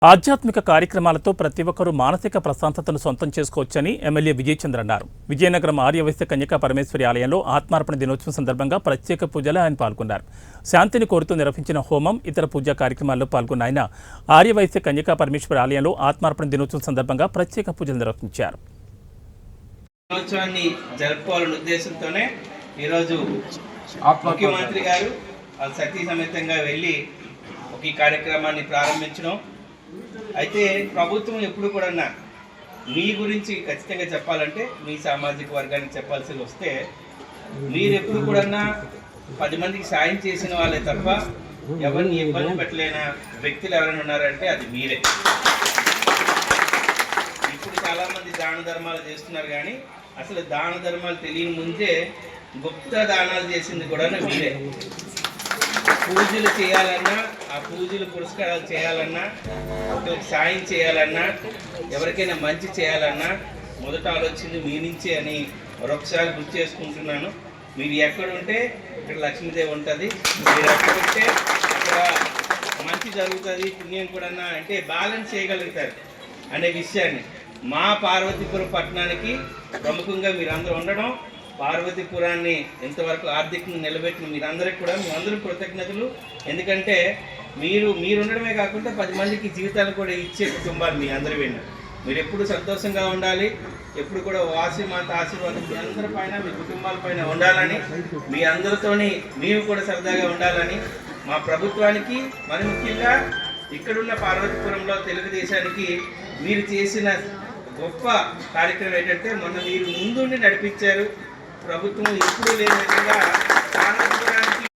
ఆధ్యాత్మిక కార్యక్రమాలతో ప్రతి ఒక్కరూ మానసిక ప్రశాంతతను సొంతం చేసుకోవచ్చని ఎమ్మెల్యే విజయచంద్ర అన్నారు. విజయనగరం ఆర్యవైశ్య కన్యకా పరమేశ్వరి ఆలయంలో ఆత్మార్పణ దినోత్సవం సందర్భంగా ప్రత్యేక పూజలు ఆయన పాల్గొన్నారు. శాంతిని కోరుతూ నిర్వహించిన హోమం, ఇతర పూజా కార్యక్రమాల్లో పాల్గొన్న ఆయన ఆర్యవైశ్య కన్యకా పరమేశ్వరి ఆలయంలో ఆత్మార్పణ దినోత్సవం సందర్భంగా ప్రత్యేక పూజలు నిర్వహించారు. దినోత్సవాన్ని జరుపుకోవాలనే ఉద్దేశంతోనే ఈరోజు ముఖ్యమంత్రి గారు సతీ సమేతంగా వెళ్ళి ఈ కార్యక్రమాన్ని ప్రారంభించడం. అయితే ప్రభుత్వం ఎప్పుడు కూడా మీ గురించి ఖచ్చితంగా చెప్పాలంటే మీ సామాజిక వర్గానికి చెప్పాల్సి వస్తే మీరు ఎప్పుడు కూడా 10 మందికి సాయం చేసిన వాళ్ళే తప్ప ఎవరిని ఇబ్బంది పెట్టలేని వ్యక్తులు ఎవరైనా ఉన్నారంటే అది మీరే. ఇప్పుడు చాలామంది దాన ధర్మాలు చేస్తున్నారు, కానీ అసలు దాన ధర్మాలు తెలియని ముందే గుప్త దానాలు చేసింది కూడా మీరే. పూజలు చేయాలన్నా, ఆ పూజలు పురస్కారాలు చేయాలన్నా, ఒకరికి సాయం చేయాలన్నా, ఎవరికైనా మంచి చేయాలన్నా మొదట ఆలోచించింది మీ నుంచే అని మరొకసారి గుర్తు చేసుకుంటున్నాను. మీరు ఎక్కడుంటే ఇక్కడ లక్ష్మీదేవి ఉంటుంది, మీరు ఎక్కడుంటే అక్కడ మంచి జరుగుతుంది, పుణ్యం కూడా అంటే బ్యాలెన్స్ చేయగలుగుతారు అనే విషయాన్ని మా పార్వతీపురం పట్టణానికి ప్రముఖంగా మీరందరూ ఉండడం, పార్వతీపురాన్ని ఎంతవరకు ఆర్థికంగా నిలబెట్టిన మీరందరికీ కూడా మేమందరూ కృతజ్ఞతలు. ఎందుకంటే మీరు ఉండడమే కాకుండా 10 మందికి జీవితాలు కూడా ఇచ్చే కుటుంబాలు మీ అందరూ విన్నారు. మీరు ఎప్పుడు సంతోషంగా ఉండాలి, ఎప్పుడు కూడా వాసి మాత ఆశీర్వాదం మీ అందరి పైన, మీ కుటుంబాల పైన ఉండాలని, మీ అందరితోని మీరు కూడా సరదాగా ఉండాలని మా ప్రభుత్వానికి, మరి ముఖ్యంగా ఇక్కడున్న పార్వతీపురంలో తెలుగుదేశానికి మీరు చేసిన గొప్ప కార్యక్రమం ఏంటంటే మొన్న మీరు ముందుండి నడిపించారు. ప్రభుత్వం ఎప్పుడూ లేని విధంగా